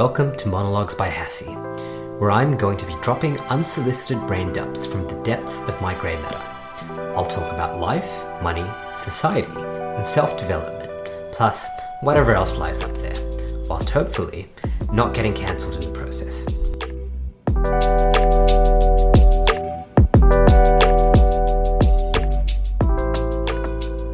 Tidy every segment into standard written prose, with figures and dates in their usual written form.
Welcome to Monologues by Hassie, where I'm going to be dropping unsolicited brain dumps from the depths of my grey matter. I'll talk about life, money, society, and self-development, plus whatever else lies up there, whilst hopefully not getting cancelled in the process.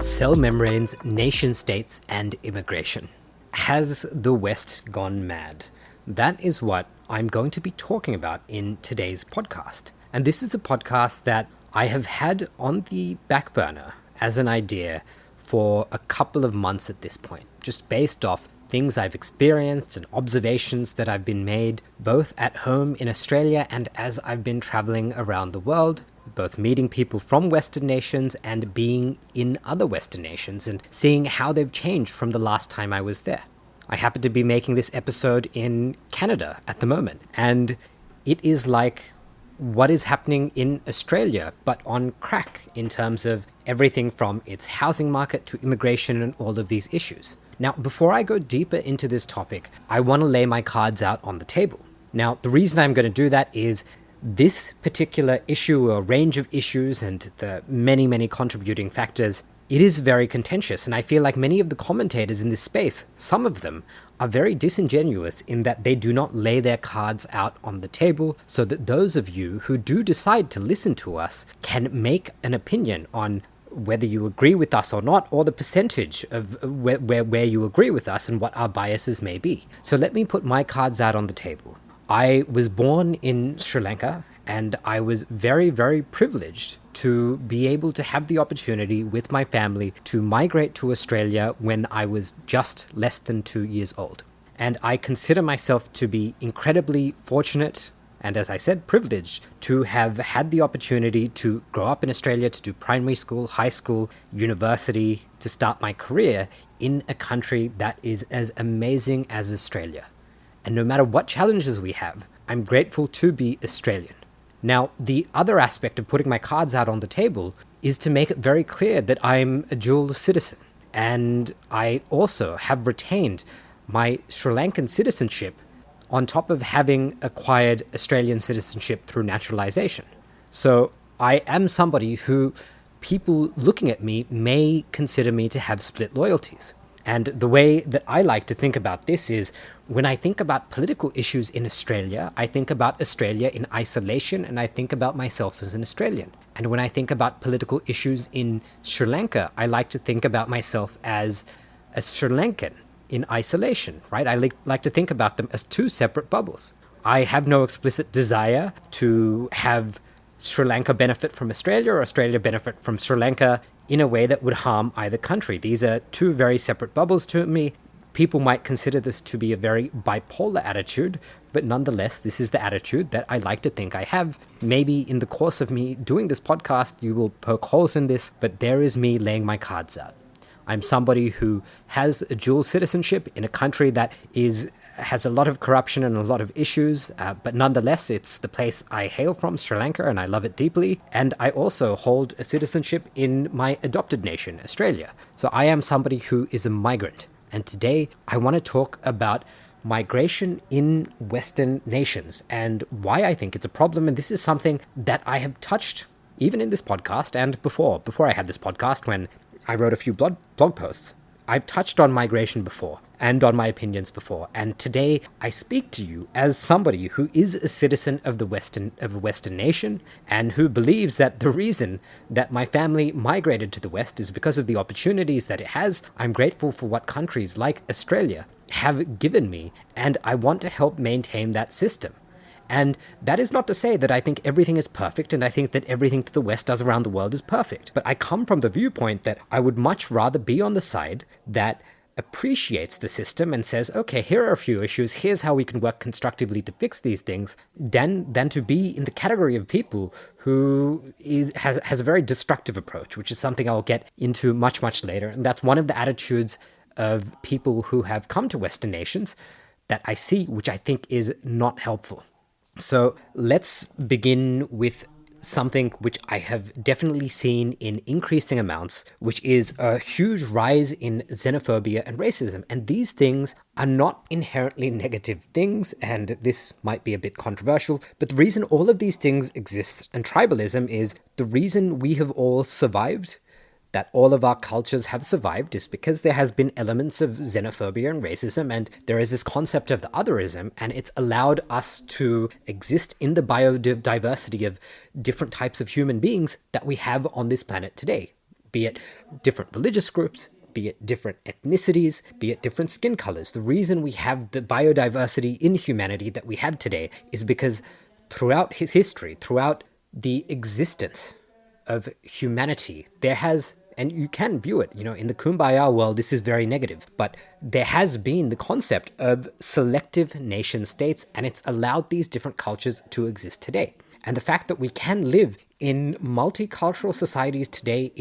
Cell membranes, nation states, and immigration. Has the West gone mad? That is what I'm going to be talking about in today's podcast. And this is a podcast that I have had on the back burner as an idea for a couple of months at this point, just based off things I've experienced and observations that I've been made both at home in Australia and as I've been traveling around the world, both meeting people from Western nations and being in other Western nations and seeing how they've changed from the last time I was there. I happen to be making this episode in Canada at the moment, and it is like what is happening in Australia, but on crack in terms of everything from its housing market to immigration and all of these issues. Now, before I go deeper into this topic, I want to lay my cards out on the table. Now, the reason I'm going to do that is this particular issue or range of issues and the many contributing factors, it is very contentious, and I feel like many of the commentators in this space, some of them, are very disingenuous in that they do not lay their cards out on the table so that those of you who do decide to listen to us can make an opinion on whether you agree with us or not, or the percentage of where you agree with us and what our biases may be. So let me put my cards out on the table. I was born in Sri Lanka, and I was very privileged to be able to have the opportunity with my family to migrate to Australia when I was just less than 2 years old. And I consider myself to be incredibly fortunate and, as I said, privileged to have had the opportunity to grow up in Australia, to do primary school, high school, university, to start my career in a country that is as amazing as Australia. And no matter what challenges we have, I'm grateful to be Australian. Now, the other aspect of putting my cards out on the table is to make it very clear that I'm a dual citizen. And I also have retained my Sri Lankan citizenship on top of having acquired Australian citizenship through naturalization. So I am somebody who people looking at me may consider me to have split loyalties. And the way that I like to think about this is when I think about political issues in Australia, I think about Australia in isolation and I think about myself as an Australian. And when I think about political issues in Sri Lanka, I like to think about myself as a Sri Lankan in isolation, right? I like to think about them as two separate bubbles. I have no explicit desire to have Sri Lanka benefit from Australia or Australia benefit from Sri Lanka in a way that would harm either country. These are two very separate bubbles to me. People might consider this to be a very bipolar attitude, but nonetheless, this is the attitude that I like to think I have. Maybe in the course of me doing this podcast, you will poke holes in this, but there is me laying my cards out. I'm somebody who has a dual citizenship in a country that has a lot of corruption and a lot of issues, but nonetheless, it's the place I hail from, Sri Lanka, and I love it deeply. And I also hold a citizenship in my adopted nation, Australia. So I am somebody who is a migrant. And today, I want to talk about migration in Western nations and why I think it's a problem. And this is something that I have touched even in this podcast and before I had this podcast when I wrote a few blog posts. I've touched on migration before and on my opinions before, and today I speak to you as somebody who is a citizen of a Western nation and who believes that the reason that my family migrated to the West is because of the opportunities that it has. I'm grateful for what countries like Australia have given me, and I want to help maintain that system. And that is not to say that I think everything is perfect and I think that everything that the West does around the world is perfect. But I come from the viewpoint that I would much rather be on the side that appreciates the system and says, okay, here are a few issues, here's how we can work constructively to fix these things, than to be in the category of people who has a very destructive approach, which is something I'll get into much later. And that's one of the attitudes of people who have come to Western nations that I see, which I think is not helpful. So let's begin with something which I have definitely seen in increasing amounts, which is a huge rise in xenophobia and racism. And these things are not inherently negative things, and this might be a bit controversial, but the reason all of these things exist and tribalism is the reason we have all survived, that all of our cultures have survived, is because there has been elements of xenophobia and racism, and there is this concept of the otherism, and it's allowed us to exist in the biodiversity of different types of human beings that we have on this planet today, be it different religious groups, be it different ethnicities, be it different skin colors. The reason we have the biodiversity in humanity that we have today is because throughout his history, throughout the existence of humanity, there has, and you can view it, in the Kumbaya world, this is very negative, but there has been the concept of selective nation states, and it's allowed these different cultures to exist today. And the fact that we can live in multicultural societies today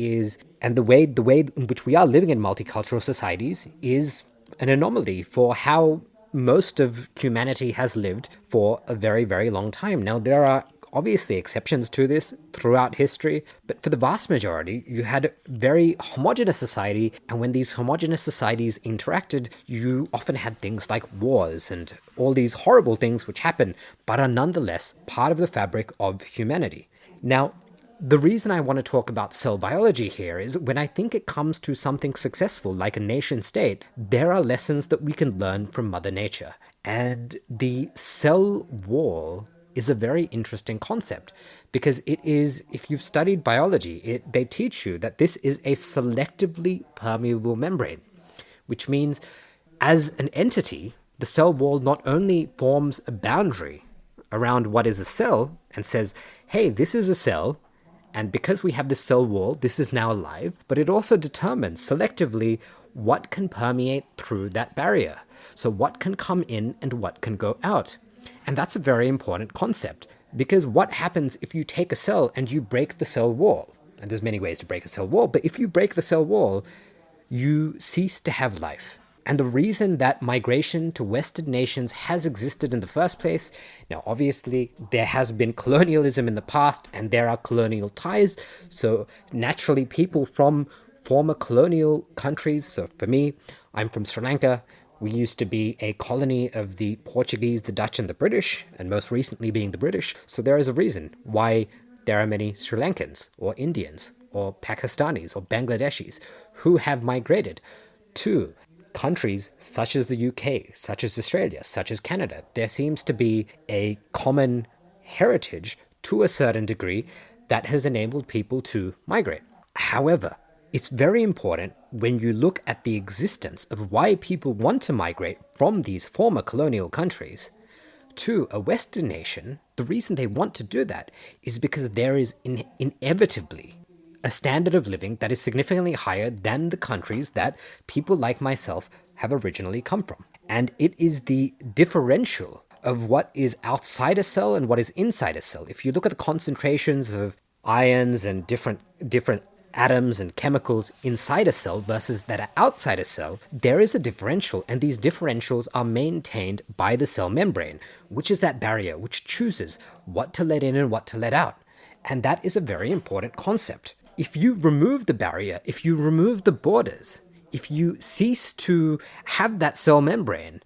and the way in which we are living in multicultural societies is an anomaly for how most of humanity has lived for a very, very long time. Now, there are obviously exceptions to this throughout history, but for the vast majority, you had very homogenous society, and when these homogenous societies interacted, you often had things like wars and all these horrible things which happen, but are nonetheless part of the fabric of humanity. Now, the reason I want to talk about cell biology here is when I think it comes to something successful like a nation state, there are lessons that we can learn from Mother Nature. And the cell wall is a very interesting concept because it is, if you've studied biology, they teach you that this is a selectively permeable membrane, which means as an entity, the cell wall not only forms a boundary around what is a cell and says, hey, this is a cell, and because we have this cell wall, this is now alive, but it also determines selectively what can permeate through that barrier. So what can come in and what can go out. And that's a very important concept, because what happens if you take a cell and you break the cell wall? And there's many ways to break a cell wall, but if you break the cell wall, you cease to have life. And the reason that migration to Western nations has existed in the first place, now obviously there has been colonialism in the past and there are colonial ties, so naturally people from former colonial countries, so for me, I'm from Sri Lanka. We used to be a colony of the Portuguese, the Dutch, and the British, and most recently being the British. So there is a reason why there are many Sri Lankans, or Indians, or Pakistanis, or Bangladeshis who have migrated to countries such as the UK, such as Australia, such as Canada. There seems to be a common heritage to a certain degree that has enabled people to migrate. However, it's very important when you look at the existence of why people want to migrate from these former colonial countries to a Western nation. The reason they want to do that is because there is inevitably a standard of living that is significantly higher than the countries that people like myself have originally come from. And it is the differential of what is outside a cell and what is inside a cell. If you look at the concentrations of ions and different atoms and chemicals inside a cell versus that are outside a cell, there is a differential, and these differentials are maintained by the cell membrane, which is that barrier which chooses what to let in and what to let out. And that is a very important concept. If you remove the barrier, if you remove the borders, if you cease to have that cell membrane,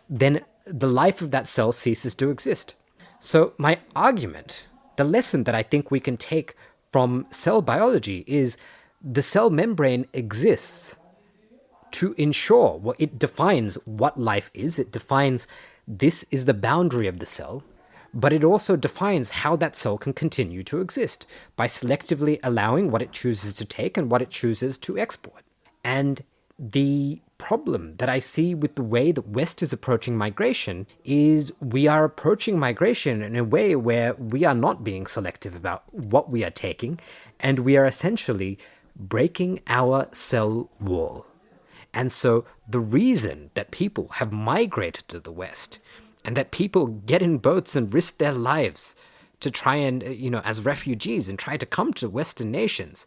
then the life of that cell ceases to exist. So my argument, the lesson that I think we can take from cell biology is the cell membrane exists to ensure, well, it defines what life is. It defines this is the boundary of the cell, but it also defines how that cell can continue to exist by selectively allowing what it chooses to take and what it chooses to export. And the problem that I see with the way that West is approaching migration is we are approaching migration in a way where we are not being selective about what we are taking, and we are essentially breaking our cell wall. And so the reason that people have migrated to the West and that people get in boats and risk their lives to try and, as refugees and try to come to Western nations,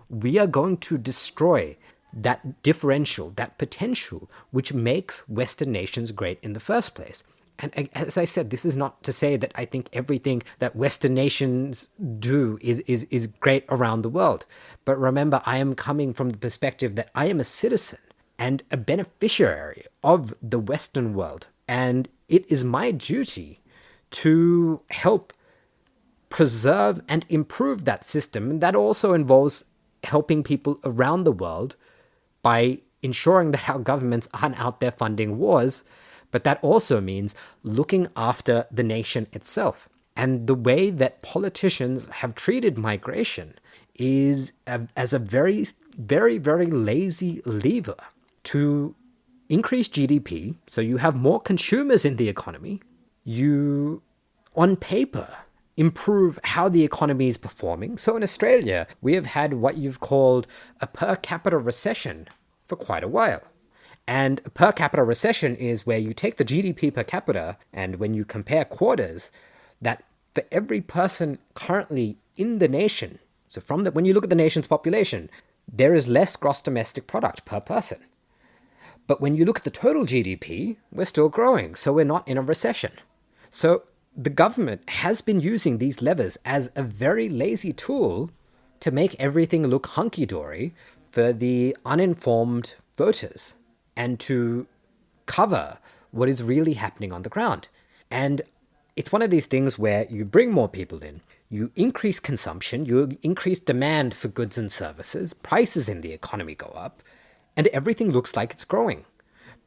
we are going to destroy that differential, that potential, which makes Western nations great in the first place. And as I said, this is not to say that I think everything that Western nations do is great around the world. But remember, I am coming from the perspective that I am a citizen and a beneficiary of the Western world. And it is my duty to help preserve and improve that system. And that also involves helping people around the world by ensuring that our governments aren't out there funding wars. But that also means looking after the nation itself. And the way that politicians have treated migration is as a very, very, very lazy lever to increase GDP. So you have more consumers in the economy. You, on paper, improve how the economy is performing. So in Australia, we have had what you've called a per capita recession for quite a while. And a per capita recession is where you take the GDP per capita, and when you compare quarters, that for every person currently in the nation, so when you look at the nation's population, there is less gross domestic product per person. But when you look at the total GDP, we're still growing, so we're not in a recession. So the government has been using these levers as a very lazy tool to make everything look hunky-dory for the uninformed voters and to cover what is really happening on the ground. And it's one of these things where you bring more people in, you increase consumption, you increase demand for goods and services, prices in the economy go up, and everything looks like it's growing.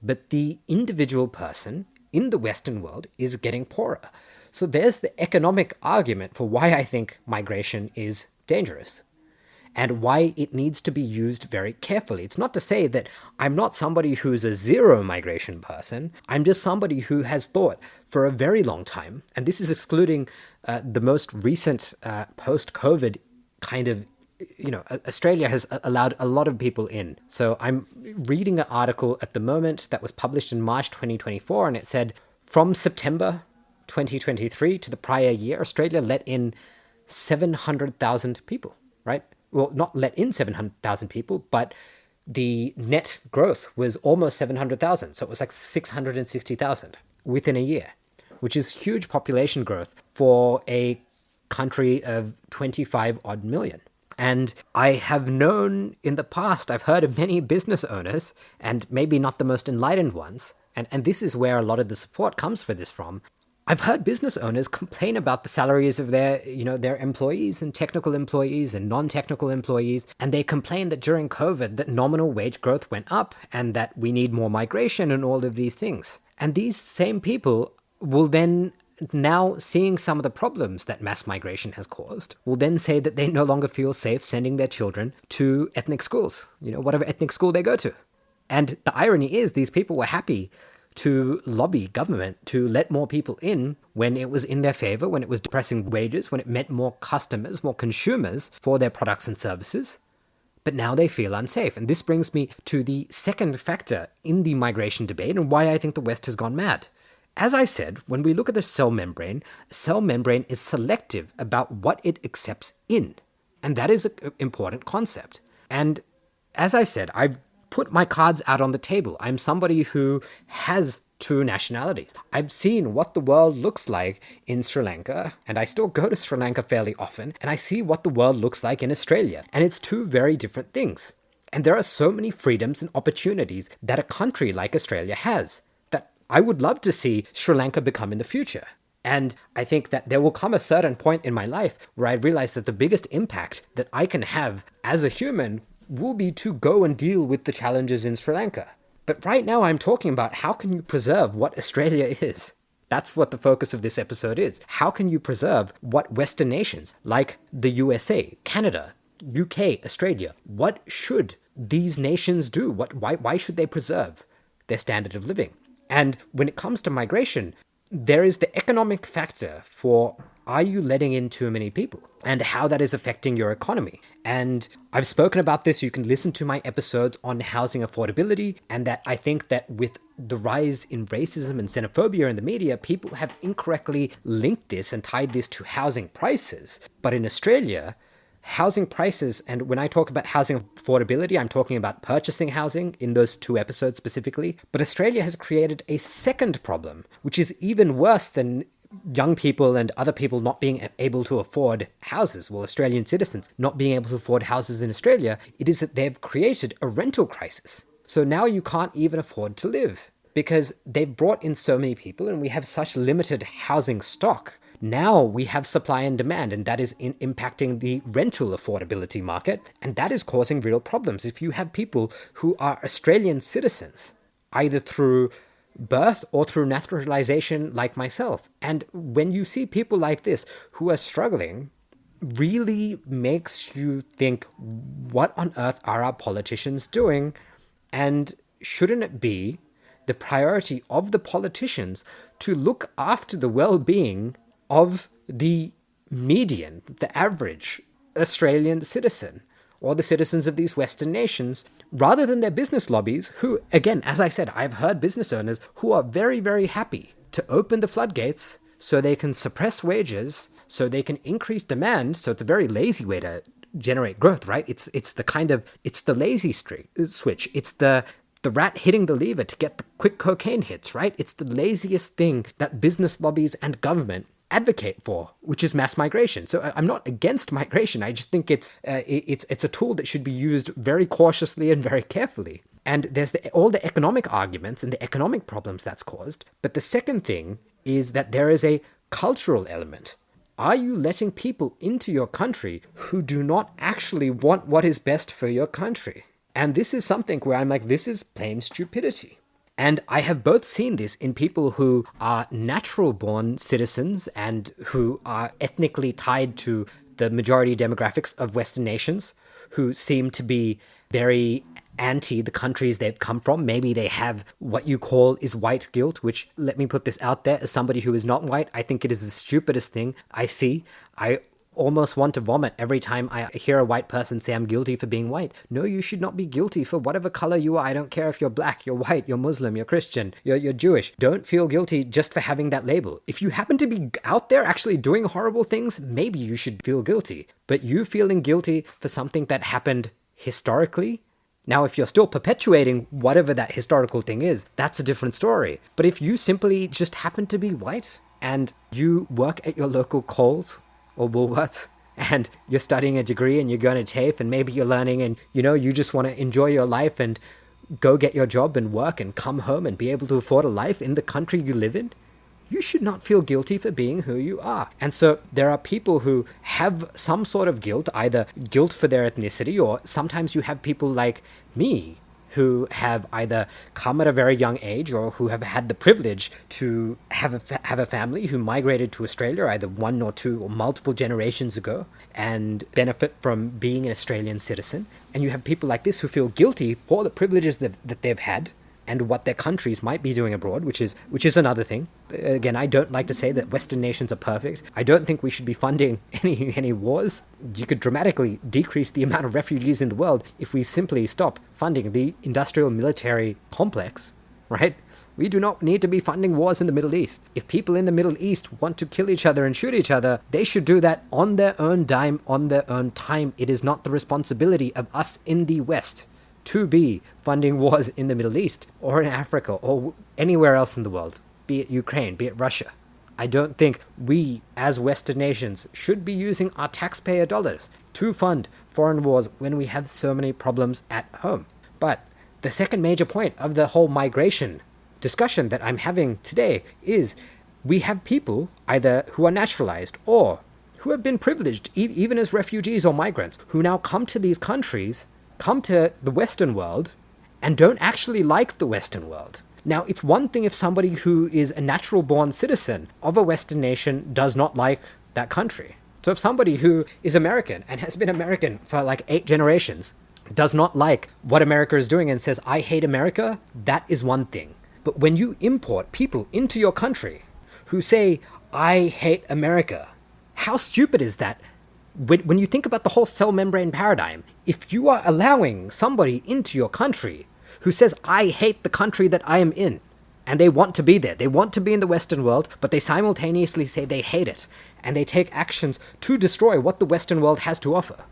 But the individual person in the Western world is getting poorer. So there's the economic argument for why I think migration is dangerous and why it needs to be used very carefully. It's not to say that I'm not somebody who's a zero migration person. I'm just somebody who has thought for a very long time, and this is excluding the most recent post-COVID kind of, Australia has allowed a lot of people in. So I'm reading an article at the moment that was published in March 2024, and it said from September 2023 to the prior year, Australia let in 700,000 people, right? Well, not let in 700,000 people, but the net growth was almost 700,000. So it was like 660,000 within a year, which is huge population growth for a country of 25 odd million. And I have known in the past, I've heard of many business owners, and maybe not the most enlightened ones, and this is where a lot of the support comes for this from. I've heard business owners complain about the salaries of their employees and technical employees and non-technical employees. And they complain that during COVID that nominal wage growth went up and that we need more migration and all of these things. And these same people will then, now seeing some of the problems that mass migration has caused, will then say that they no longer feel safe sending their children to ethnic schools, whatever ethnic school they go to. And the irony is these people were happy to lobby government to let more people in when it was in their favor, when it was depressing wages, when it meant more customers, more consumers for their products and services. But now they feel unsafe. And this brings me to the second factor in the migration debate and why I think the West has gone mad. As I said, when we look at a cell membrane is selective about what it accepts in. And that is an important concept. And as I said, I've put my cards out on the table. I'm somebody who has two nationalities. I've seen what the world looks like in Sri Lanka, and I still go to Sri Lanka fairly often, and I see what the world looks like in Australia. And it's two very different things. And there are so many freedoms and opportunities that a country like Australia has that I would love to see Sri Lanka become in the future. And I think that there will come a certain point in my life where I realize that the biggest impact that I can have as a human will be to go and deal with the challenges in Sri Lanka. But right now I'm talking about how can you preserve what Australia is? That's what the focus of this episode is. How can you preserve what Western nations like the USA, Canada, UK, Australia, what should these nations do? Why should they preserve their standard of living? And when it comes to migration, there is the economic factor for are you letting in too many people and how that is affecting your economy. And I've spoken about this. You can listen to my episodes on housing affordability, and that I think that with the rise in racism and xenophobia in the media, people have incorrectly linked this and tied this to housing prices. But in Australia, housing prices, and when I talk about housing affordability, I'm talking about purchasing housing in those two episodes specifically. But Australia has created a second problem, which is even worse than young people and other people not being able to afford houses, well, Australian citizens not being able to afford houses in Australia. It is that they've created a rental crisis. So now you can't even afford to live because they've brought in so many people and we have such limited housing stock. Now we have supply and demand, and that is impacting the rental affordability market, and that is causing real problems. If you have people who are Australian citizens, either through birth or through naturalization like myself, and when you see people like this who are struggling, really makes you think, what on earth are our politicians doing? And shouldn't it be the priority of the politicians to look after the well-being of the median, the average Australian citizen, or the citizens of these Western nations, rather than their business lobbies, who, again, as I said, I've heard business owners who are very, very happy to open the floodgates so they can suppress wages, so they can increase demand. So it's a very lazy way to generate growth, right? It's the lazy switch. It's the rat hitting the lever to get the quick cocaine hits, right? It's the laziest thing that business lobbies and government advocate for, which is mass migration. So I'm not against migration. I just think it's a tool that should be used very cautiously and very carefully. And there's all the economic arguments and the economic problems that's caused. But the second thing is that there is a cultural element. Are you letting people into your country who do not actually want what is best for your country? And this is something where I'm like, this is plain stupidity. And I have both seen this in people who are natural-born citizens and who are ethnically tied to the majority demographics of Western nations, who seem to be very anti the countries they've come from. Maybe they have what you call is white guilt, which, let me put this out there, as somebody who is not white, I think it is the stupidest thing I see. I almost want to vomit every time I hear a white person say I'm guilty for being white. No, you should not be guilty for whatever color you are. I don't care if you're black, you're white, you're Muslim, you're Christian, you're Jewish. Don't feel guilty just for having that label. If you happen to be out there actually doing horrible things, maybe you should feel guilty. But you feeling guilty for something that happened historically, now, if you're still perpetuating whatever that historical thing is, that's a different story. But if you simply just happen to be white and you work at your local Coles or Woolworths and you're studying a degree and you're going to TAFE and maybe you're learning and, you just want to enjoy your life and go get your job and work and come home and be able to afford a life in the country you live in, you should not feel guilty for being who you are. And so there are people who have some sort of guilt, either guilt for their ethnicity, or sometimes you have people like me who have either come at a very young age or who have had the privilege to have a family who migrated to Australia either one or two or multiple generations ago and benefit from being an Australian citizen. And you have people like this who feel guilty for the privileges that they've had and what their countries might be doing abroad, which is another thing. Again, I don't like to say that Western nations are perfect. I don't think we should be funding any wars. You could dramatically decrease the amount of refugees in the world if we simply stop funding the industrial military complex, right? We do not need to be funding wars in the Middle East. If people in the Middle East want to kill each other and shoot each other, they should do that on their own dime, on their own time. It is not the responsibility of us in the West to be funding wars in the Middle East or in Africa or anywhere else in the world, be it Ukraine, be it Russia. I don't think we, as Western nations, should be using our taxpayer dollars to fund foreign wars when we have so many problems at home. But the second major point of the whole migration discussion that I'm having today is we have people either who are naturalized or who have been privileged, even as refugees or migrants, who now come to these countries, come to the Western world, and don't actually like the Western world. Now, it's one thing if somebody who is a natural-born citizen of a Western nation does not like that country. So if somebody who is American and has been American for like 8 generations does not like what America is doing and says, I hate America, that is one thing. But when you import people into your country who say, I hate America, how stupid is that? When you think about the whole cell membrane paradigm, if you are allowing somebody into your country who says, I hate the country that I am in, and they want to be there, they want to be in the Western world, but they simultaneously say they hate it, and they take actions to destroy what the Western world has to offer,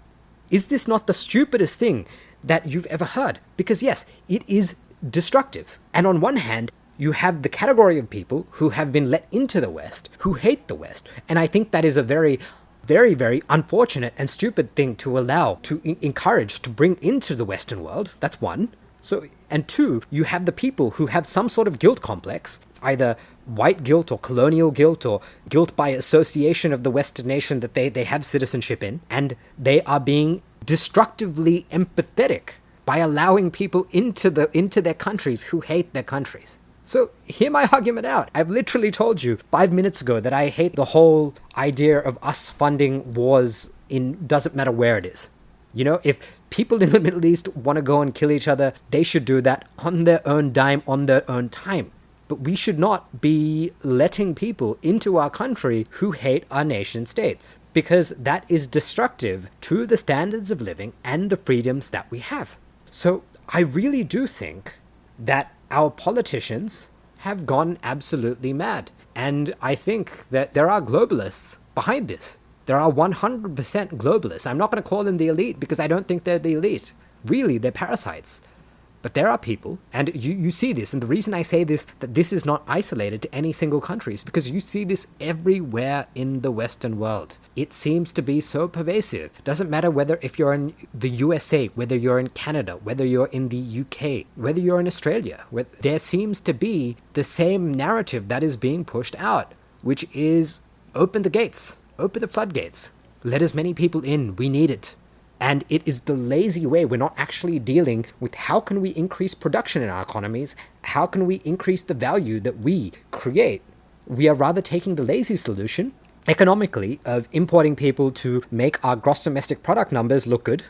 Is this not the stupidest thing that you've ever heard? Because yes, it is destructive. And on one hand, you have the category of people who have been let into the West, who hate the West. And I think that is a very, very, very unfortunate and stupid thing to allow, to encourage, to bring into the Western world. That's one. So, and two, you have the people who have some sort of guilt complex, either white guilt or colonial guilt or guilt by association of the Western nation that they have citizenship in, and they are being destructively empathetic by allowing people into their countries who hate their countries. So hear my argument out. I've literally told you 5 minutes ago that I hate the whole idea of us funding wars in doesn't matter where it is. You know, if people in the Middle East want to go and kill each other, they should do that on their own dime, on their own time. But we should not be letting people into our country who hate our nation states, because that is destructive to the standards of living and the freedoms that we have. So I really do think that our politicians have gone absolutely mad. And I think that there are globalists behind this. There are 100% globalists. I'm not going to call them the elite because I don't think they're the elite. Really, they're parasites. But there are people, and you see this, and the reason I say this, that this is not isolated to any single country, is because you see this everywhere in the Western world. It seems to be so pervasive. Doesn't matter whether if you're in the USA, whether you're in Canada, whether you're in the UK, whether you're in Australia, there seems to be the same narrative that is being pushed out, which is open the gates, open the floodgates, let as many people in, we need it. And it is the lazy way. We're not actually dealing with how can we increase production in our economies? How can we increase the value that we create? We are rather taking the lazy solution economically of importing people to make our gross domestic product numbers look good.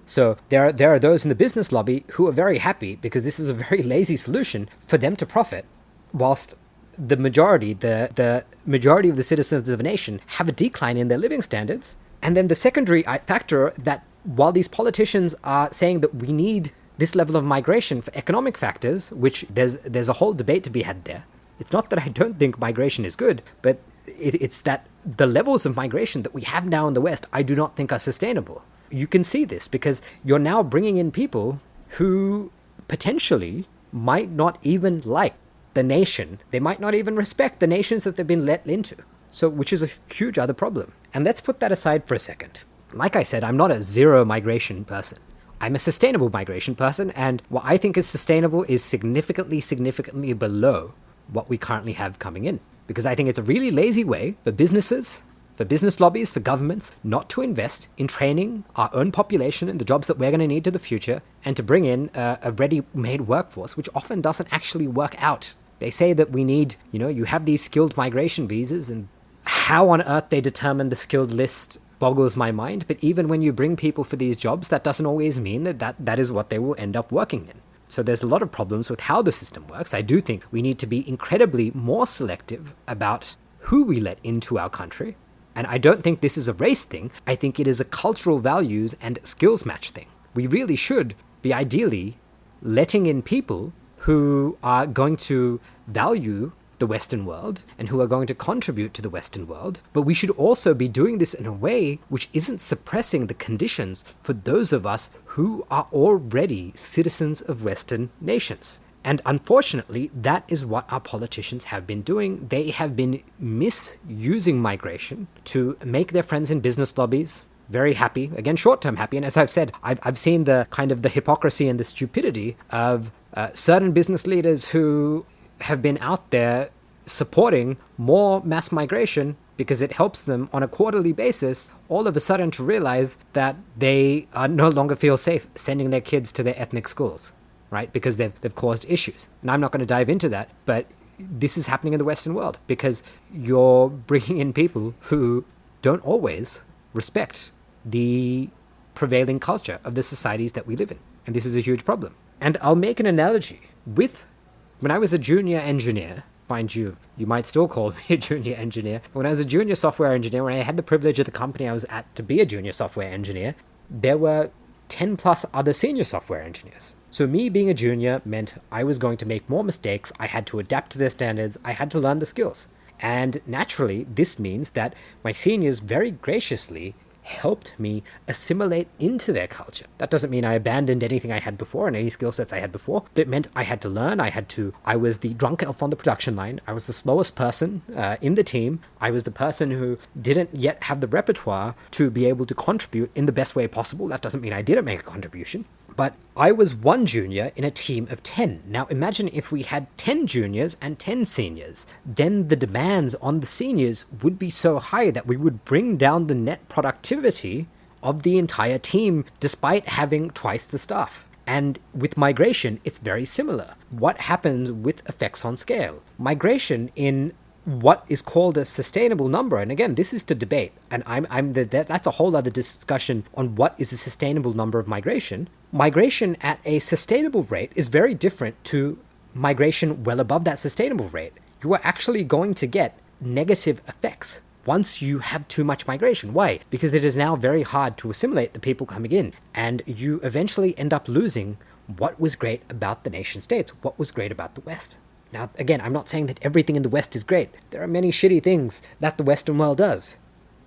So there are those in the business lobby who are very happy because this is a very lazy solution for them to profit, whilst the majority of the citizens of the nation have a decline in their living standards. And then the secondary factor that while these politicians are saying that we need this level of migration for economic factors, which there's a whole debate to be had there. It's not that I don't think migration is good, but it's that the levels of migration that we have now in the West, I do not think are sustainable. You can see this because you're now bringing in people who potentially might not even like the nation. They might not even respect the nations that they've been let into. So, which is a huge other problem. And let's put that aside for a second. Like I said, I'm not a zero migration person. I'm a sustainable migration person, and what I think is sustainable is significantly below what we currently have coming in. Because I think it's a really lazy way for businesses, for business lobbies, for governments, not to invest in training our own population in the jobs that we're going to need to the future, and to bring in a ready-made workforce, which often doesn't actually work out. They say that we need, you have these skilled migration visas, and how on earth they determine the skilled list boggles my mind. But even when you bring people for these jobs, that doesn't always mean that is what they will end up working in. So there's a lot of problems with how the system works. I do think we need to be incredibly more selective about who we let into our country. And I don't think this is a race thing. I think it is a cultural values and skills match thing. We really should be ideally letting in people who are going to value the Western world and who are going to contribute to the Western world. But we should also be doing this in a way which isn't suppressing the conditions for those of us who are already citizens of Western nations. And unfortunately, that is what our politicians have been doing. They have been misusing migration to make their friends in business lobbies very happy, again, short-term happy. And as I've said, I've seen the kind of the hypocrisy and the stupidity of certain business leaders who have been out there supporting more mass migration because it helps them on a quarterly basis, all of a sudden to realize that they no longer feel safe sending their kids to their ethnic schools, right? Because they've caused issues. And I'm not going to dive into that, but this is happening in the Western world because you're bringing in people who don't always respect the prevailing culture of the societies that we live in. And this is a huge problem. And I'll make an analogy with when I was a junior engineer. Mind you, you might still call me a junior engineer. When I was a junior software engineer, when I had the privilege of the company I was at to be a junior software engineer, there were 10 plus other senior software engineers. So me being a junior meant I was going to make more mistakes. I had to adapt to their standards. I had to learn the skills. And naturally, this means that my seniors very graciously helped me assimilate into their culture. That doesn't mean I abandoned anything I had before and any skill sets I had before, but it meant I had to learn. I was the drunk elf on the production line. I was the slowest person in the team. I was the person who didn't yet have the repertoire to be able to contribute in the best way possible. That doesn't mean I didn't make a contribution. But I was one junior in a team of 10. Now imagine if we had 10 juniors and 10 seniors. Then the demands on the seniors would be so high that we would bring down the net productivity of the entire team despite having twice the staff. And with migration, it's very similar. What happens with effects on scale? Migration in what is called a sustainable number, and again, this is to debate, and that's a whole other discussion on what is a sustainable number of migration. Migration at a sustainable rate is very different to migration well above that sustainable rate. You are actually going to get negative effects once you have too much migration. Why? Because it is now very hard to assimilate the people coming in, and you eventually end up losing what was great about the nation states, what was great about the West. Now, again, I'm not saying that everything in the West is great. There are many shitty things that the Western world does.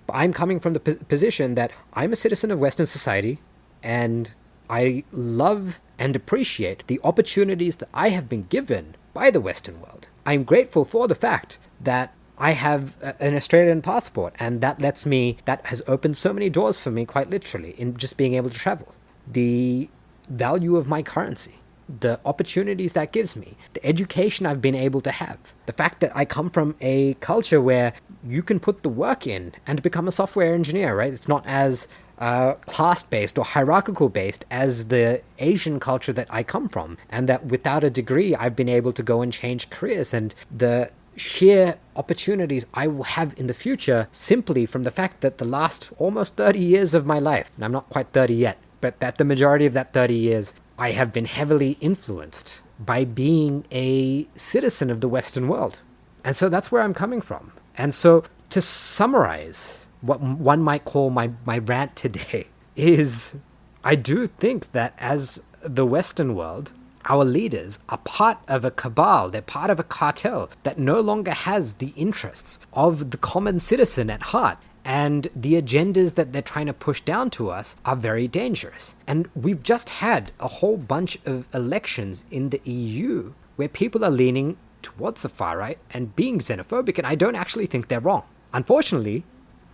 But I'm coming from the position that I'm a citizen of Western society, and I love and appreciate the opportunities that I have been given by the Western world. I'm grateful for the fact that I have an Australian passport, and that has opened so many doors for me, quite literally, in just being able to travel. The value of my currency, the opportunities that gives me, the education I've been able to have, the fact that I come from a culture where you can put the work in and become a software engineer, right? It's not as class-based or hierarchical-based as the Asian culture that I come from, and that without a degree, I've been able to go and change careers, and the sheer opportunities I will have in the future simply from the fact that the last almost 30 years of my life, and I'm not quite 30 yet, but that the majority of that 30 years, I have been heavily influenced by being a citizen of the Western world. And so that's where I'm coming from. And so to summarize what one might call my rant today is, I do think that as the Western world, our leaders are part of a cabal, they're part of a cartel that no longer has the interests of the common citizen at heart. And the agendas that they're trying to push down to us are very dangerous. And we've just had a whole bunch of elections in the EU where people are leaning towards the far right and being xenophobic, and I don't actually think they're wrong. Unfortunately,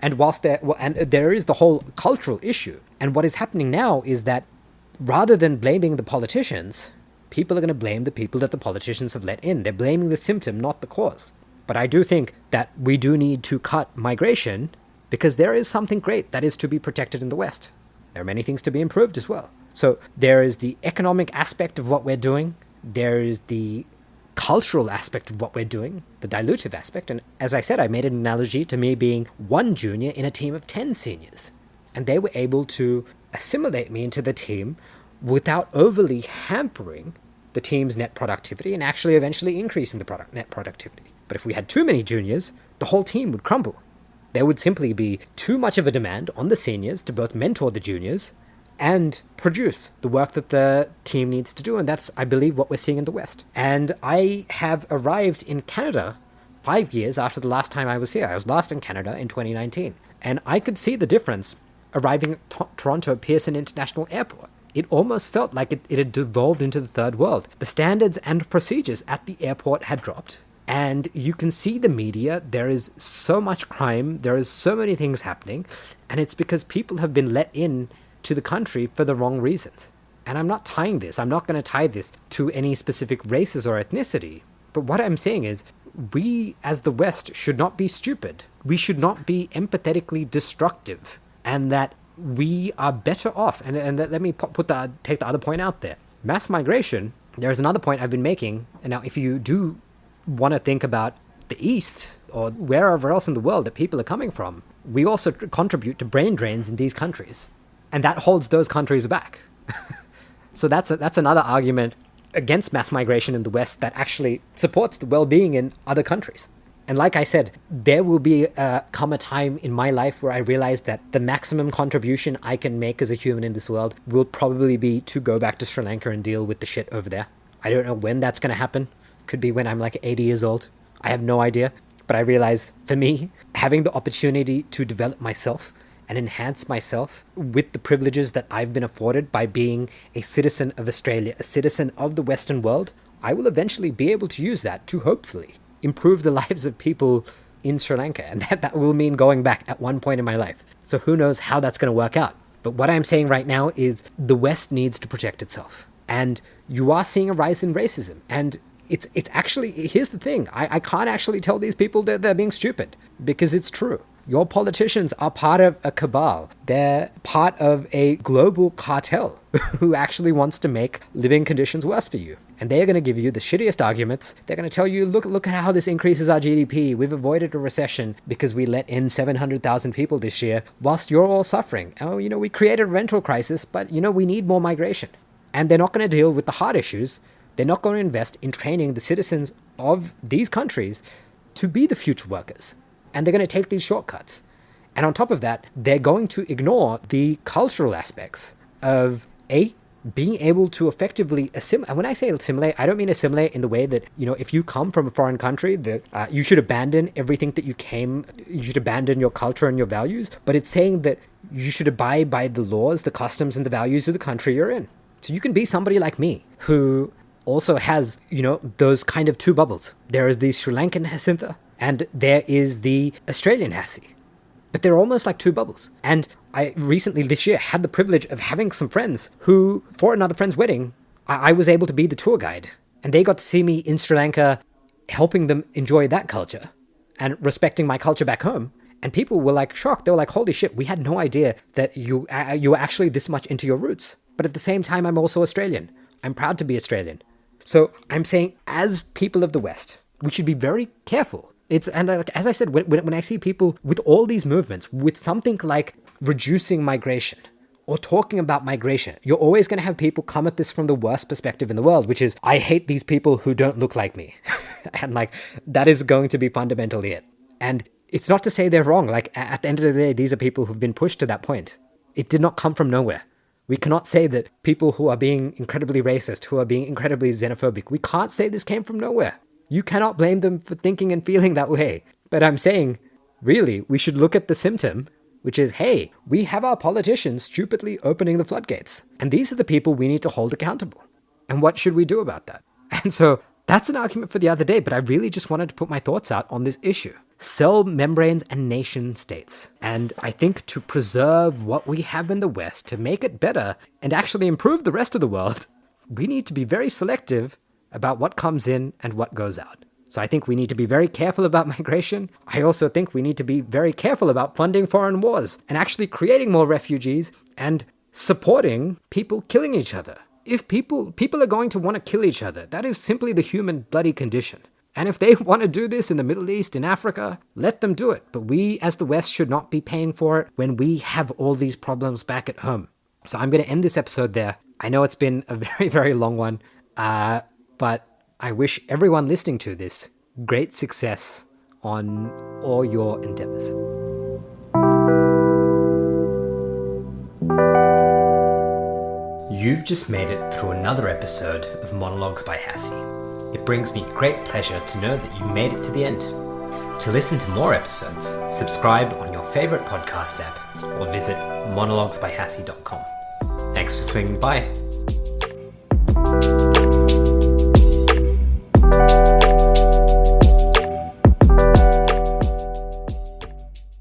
and there is the whole cultural issue. And what is happening now is that rather than blaming the politicians, people are going to blame the people that the politicians have let in. They're blaming the symptom, not the cause. But I do think that we do need to cut migration, because there is something great that is to be protected in the West. There are many things to be improved as well. So there is the economic aspect of what we're doing. There is the cultural aspect of what we're doing, the dilutive aspect. And as I said, I made an analogy to me being one junior in a team of 10 seniors. And they were able to assimilate me into the team without overly hampering the team's net productivity and actually eventually increasing the net productivity. But if we had too many juniors, the whole team would crumble. There would simply be too much of a demand on the seniors to both mentor the juniors and produce the work that the team needs to do. And that's, I believe, what we're seeing in the West. And I have arrived in Canada 5 years after the last time I was here. I was last in Canada in 2019. And I could see the difference arriving at Toronto Pearson International Airport. It almost felt like it had devolved into the third world. The standards and procedures at the airport had dropped. And you can see the media, there is so much crime, there is so many things happening, and it's because people have been let in to the country for the wrong reasons. And I'm not tying this, I'm not going to tie this to any specific races or ethnicity, but what I'm saying is, we as the West should not be stupid. We should not be empathetically destructive, and that we are better off. And let me take the other point out there. Mass migration, there's another point I've been making, and now if you do want to think about the East or wherever else in the world that people are coming from, we also contribute to brain drains in these countries, and that holds those countries back. So that's another argument against mass migration in the West that actually supports the well-being in other countries. And like I said, there will come a time in my life where I realize that the maximum contribution I can make as a human in this world will probably be to go back to Sri Lanka and deal with the shit over there. I don't know when that's going to happen. Could be when I'm like 80 years old. I have no idea. But I realize for me, having the opportunity to develop myself and enhance myself with the privileges that I've been afforded by being a citizen of Australia, a citizen of the Western world, I will eventually be able to use that to hopefully improve the lives of people in Sri Lanka. And that will mean going back at one point in my life. So who knows how that's going to work out. But what I'm saying right now is the West needs to protect itself. And you are seeing a rise in racism. And it's actually, here's the thing. I can't actually tell these people that they're being stupid because it's true. Your politicians are part of a cabal. They're part of a global cartel who actually wants to make living conditions worse for you. And they're going to give you the shittiest arguments. They're going to tell you, look at how this increases our GDP. We've avoided a recession because we let in 700,000 people this year whilst you're all suffering. Oh, we created a rental crisis, but we need more migration. And they're not going to deal with the hard issues. They're not going to invest in training the citizens of these countries to be the future workers. And they're going to take these shortcuts. And on top of that, they're going to ignore the cultural aspects of being able to effectively assimilate. And when I say assimilate, I don't mean assimilate in the way that, if you come from a foreign country, that you should abandon everything that you should abandon your culture and your values. But it's saying that you should abide by the laws, the customs, and the values of the country you're in. So you can be somebody like me who also has, those kind of two bubbles. There is the Sri Lankan Jacinta and there is the Australian Hassie. But they're almost like two bubbles. And I recently this year had the privilege of having some friends who, for another friend's wedding, I was able to be the tour guide. And they got to see me in Sri Lanka, helping them enjoy that culture and respecting my culture back home. And people were like shocked. They were like, holy shit, we had no idea that you were actually this much into your roots. But at the same time, I'm also Australian. I'm proud to be Australian. So I'm saying, as people of the West, we should be very careful. As I said, when I see people with all these movements, with something like reducing migration or talking about migration, you're always going to have people come at this from the worst perspective in the world, which is, I hate these people who don't look like me. And that is going to be fundamentally it. And it's not to say they're wrong. At the end of the day, these are people who've been pushed to that point. It did not come from nowhere. We cannot say that people who are being incredibly racist, who are being incredibly xenophobic, we can't say this came from nowhere. You cannot blame them for thinking and feeling that way. But I'm saying, really, we should look at the symptom, which is, hey, we have our politicians stupidly opening the floodgates. And these are the people we need to hold accountable. And what should we do about that? And so that's an argument for the other day, but I really just wanted to put my thoughts out on this issue. Cell membranes and nation states. And I think to preserve what we have in the West, to make it better and actually improve the rest of the world, we need to be very selective about what comes in and what goes out. So I think we need to be very careful about migration. I also think we need to be very careful about funding foreign wars and actually creating more refugees and supporting people killing each other. If people are going to want to kill each other, that is simply the human bloody condition. And if they want to do this in the Middle East, in Africa, let them do it. But we, as the West, should not be paying for it when we have all these problems back at home. So I'm going to end this episode there. I know it's been a very, very long one, but I wish everyone listening to this great success on all your endeavors. You've just made it through another episode of Monologues by Hassie. It brings me great pleasure to know that you made it to the end. To listen to more episodes, subscribe on your favorite podcast app or visit monologuesbyhassie.com. Thanks for swinging by.